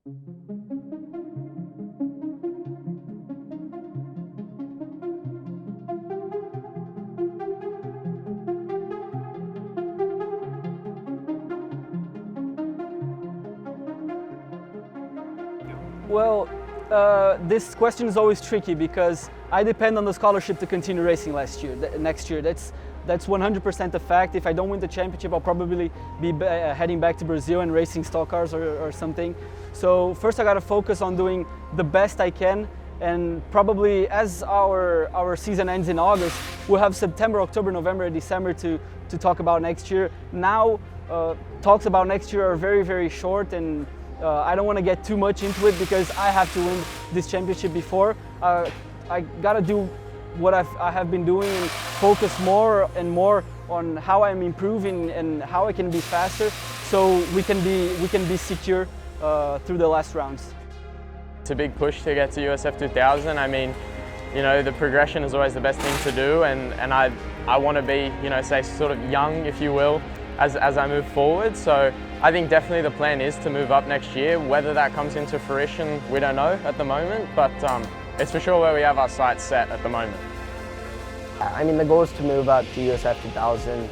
Well, this question is always tricky because I depend on the scholarship to continue racing next year. That's 100% a fact. If I don't win the championship, I'll probably be heading back to Brazil and racing stock cars or something. So first I got to focus on doing the best I can, and probably as our season ends in August, we'll have September, October, November, and December to talk about next year. Now, talks about next year are very, very short, and I don't want to get too much into it because I have to win this championship before. I gotta do what I have been doing and focus more and more on how I'm improving and how I can be faster, so we can be secure through the last rounds. It's a big push to get to USF 2000. I mean, you know, the progression is always the best thing to do, and I want to be, you know, say sort of young, if you will, as I move forward. So I think definitely the plan is to move up next year. Whether that comes into fruition, we don't know at the moment, but it's for sure where we have our sights set at the moment. I mean, the goal is to move up to USF 2000,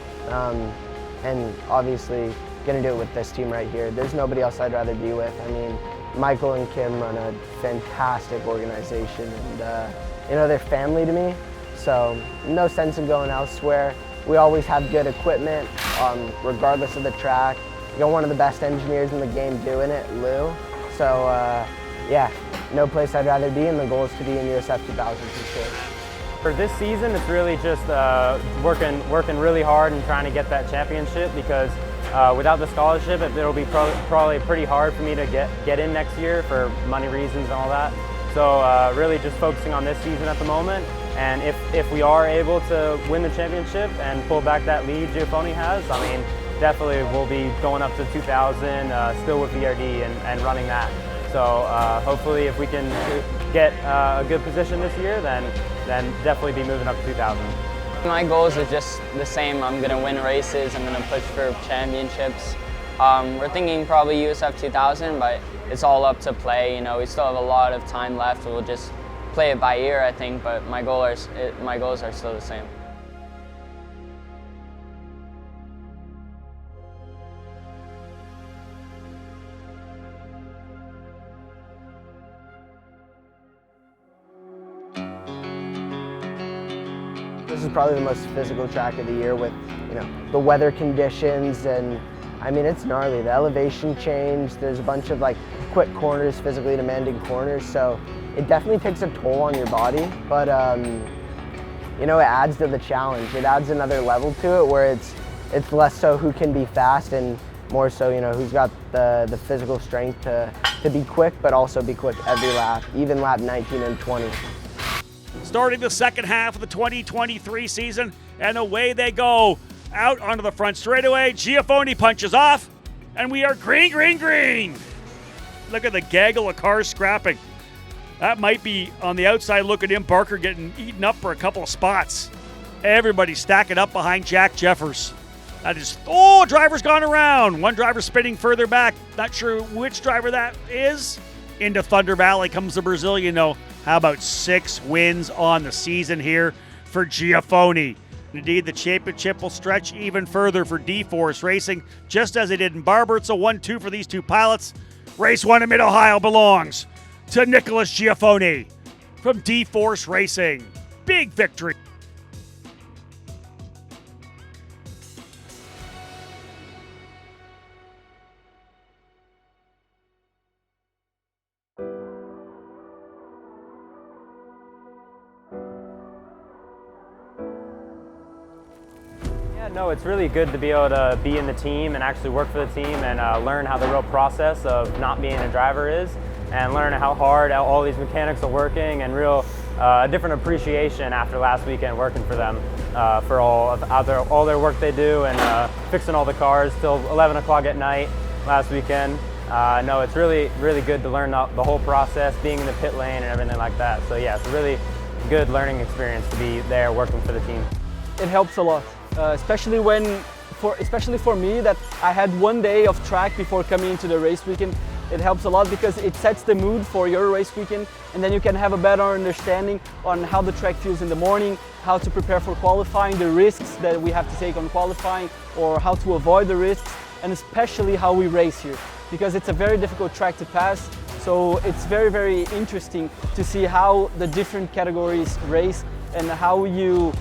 and obviously going to do it with this team right here. There's nobody else I'd rather be with. I mean, Michael and Kim run a fantastic organization, and you know, they're family to me, so no sense in going elsewhere. We always have good equipment, regardless of the track. We got one of the best engineers in the game doing it, Lou. So yeah, no place I'd rather be, and the goal is to be in USF 2000 for sure. For this season, it's really just working really hard and trying to get that championship, because without the scholarship, it'll be probably pretty hard for me to get in next year for money reasons and all that. So really just focusing on this season at the moment. And if we are able to win the championship and pull back that lead Giafoni has, I mean, definitely we'll be going up to 2000, still with VRD and running that. So hopefully if we can get a good position this year, then definitely be moving up to 2000. My goals are just the same. I'm going to win races, I'm going to push for championships. We're thinking probably USF 2000, but it's all up to play. You know, we still have a lot of time left. We'll just play it by ear, I think, but my goals are still the same. This is probably the most physical track of the year with, you know, the weather conditions, and I mean, it's gnarly. The elevation change, there's a bunch of like quick corners, physically demanding corners, so it definitely takes a toll on your body, but you know, it adds to the challenge. It adds another level to it where it's less so who can be fast and more so, you know, who's got the physical strength to be quick, but also be quick every lap, even lap 19 and 20. Starting the second half of the 2023 season, and away they go. Out onto the front straightaway, Giafoni punches off, and we are green, green, green. Look at the gaggle of cars scrapping. That might be on the outside looking in, Barker getting eaten up for a couple of spots. Everybody stacking up behind Jack Jeffers. That is, oh, driver's gone around. One driver spinning further back. Not sure which driver that is. Into Thunder Valley comes the Brazilian, though. How about 6 wins on the season here for Giafoni? Indeed, the championship will stretch even further for D-Force Racing, just as it did in Barber. It's a 1-2 for these two pilots. Race 1 in Mid-Ohio belongs to Nicholas Giafoni from D-Force Racing. Big victory. No, it's really good to be able to be in the team and actually work for the team and learn how the real process of not being a driver is, and learn how hard all these mechanics are working, and real a different appreciation after last weekend working for them for all their work they do, and fixing all the cars till 11 o'clock at night last weekend. No, it's really good to learn the whole process, being in the pit lane and everything like that. So yeah, it's a really good learning experience to be there working for the team. It helps a lot. Especially for me, that I had one day of track before coming into the race weekend. it helps a lot because it sets the mood for your race weekend, and then you can have a better understanding on how the track feels in the morning, how to prepare for qualifying, the risks that we have to take on qualifying, or how to avoid the risks, and especially how we race here, because it's a very difficult track to pass. So it's very, very interesting to see how the different categories race and how you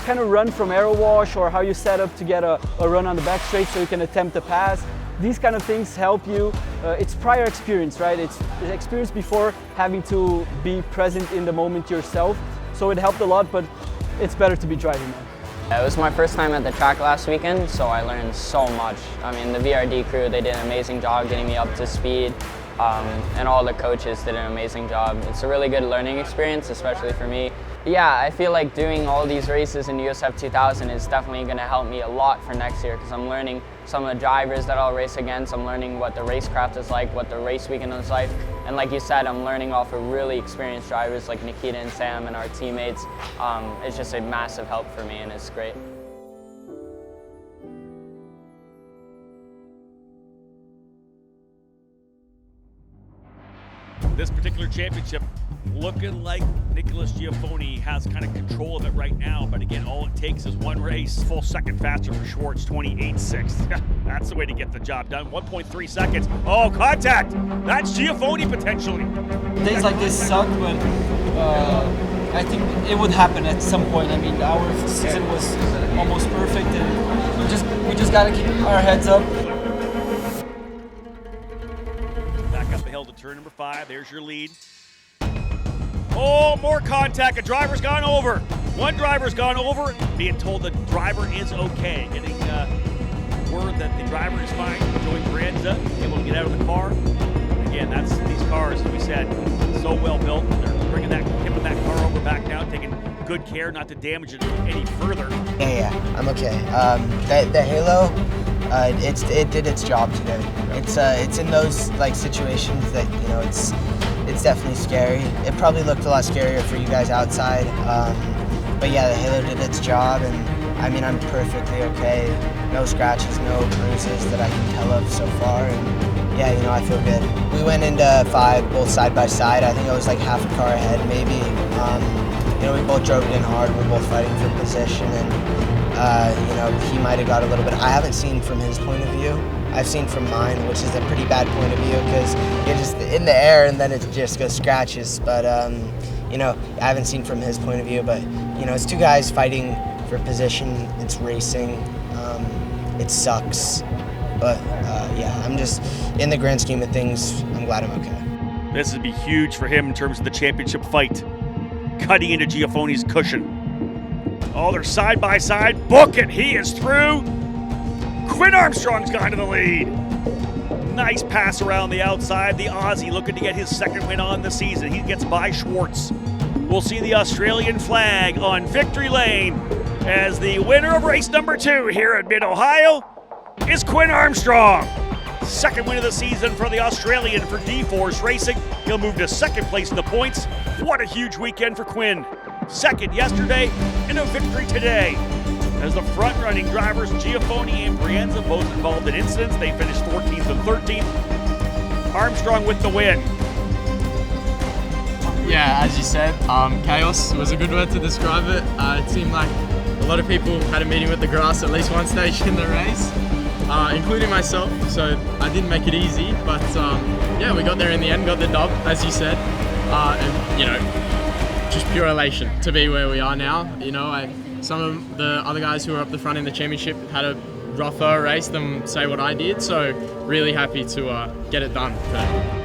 kind of run from aero wash, or how you set up to get a run on the back straight so you can attempt a pass. These kind of things help you. It's prior experience, right? It's experience before having to be present in the moment yourself. So it helped a lot, but it's better to be driving now. It was my first time at the track last weekend, so I learned so much. I mean, the VRD crew, they did an amazing job getting me up to speed, and all the coaches did an amazing job. It's a really good learning experience, especially for me. Yeah, I feel like doing all these races in USF 2000 is definitely going to help me a lot for next year, because I'm learning some of the drivers that I'll race against. I'm learning what the racecraft is like, what the race weekend is like. And like you said, I'm learning off of really experienced drivers like Nikita and Sam and our teammates. It's just a massive help for me, and it's great. This particular championship looking like Nicholas Giaffoni has kind of control of it right now, but again, all it takes is one race. Full second faster for Schwartz, 28.6. That's the way to get the job done. 1.3 seconds. Oh, contact! That's Giaffoni potentially. Days like this suck, but I think it would happen at some point. I mean, our season was almost perfect, and we just gotta keep our heads up. Back up the hill to turn number 5. There's your lead. Oh, more contact. A driver's gone over. One driver's gone over, being told the driver is okay. Getting word that the driver is fine. Joey Brienza able to get out of the car. Again, that's these cars, as we said, so well built. They're bringing that, tipping that car over back now, taking good care not to damage it any further. Yeah, I'm okay. The Halo, it did its job today. It's in those like situations that, you know, it's definitely scary. It probably looked a lot scarier for you guys outside, but yeah, the Halo did its job, and I mean, I'm perfectly okay. No scratches, no bruises that I can tell of so far, and yeah, you know, I feel good. We went into 5 both side by side. I think I was like half a car ahead, maybe. You know, we both drove it in hard. We're both fighting for position, and you know, he might have got a little bit. I haven't seen from his point of view. I've seen from mine, which is a pretty bad point of view because you're just in the air and then it just goes scratches. But you know, I haven't seen from his point of view. But you know, it's 2 guys fighting for position. It's racing. It sucks. But yeah, I'm just, in the grand scheme of things, I'm glad I'm okay. This would be huge for him in terms of the championship fight. Cutting into Giaffoni's cushion. Oh, they're side by side. Book it. He is through. Quinn Armstrong's gone to the lead. Nice pass around the outside. The Aussie looking to get his second win on the season. He gets by Schwartz. We'll see the Australian flag on victory lane as the winner of race number 2 here at Mid-Ohio is Quinn Armstrong. Second win of the season for the Australian for D-Force Racing. He'll move to second place in the points. What a huge weekend for Quinn. Second yesterday and a victory today. As the front-running drivers, Giaffoni and Brienza, both involved in incidents. They finished 14th and 13th. Armstrong with the win. Yeah, as you said, chaos was a good word to describe it. It seemed like a lot of people had a meeting with the grass at least one stage in the race, including myself, so I didn't make it easy, but yeah, we got there in the end, got the dub, as you said, and you know, just pure elation to be where we are now. You know, some of the other guys who were up the front in the championship had a rougher race than say what I did, so really happy to get it done today.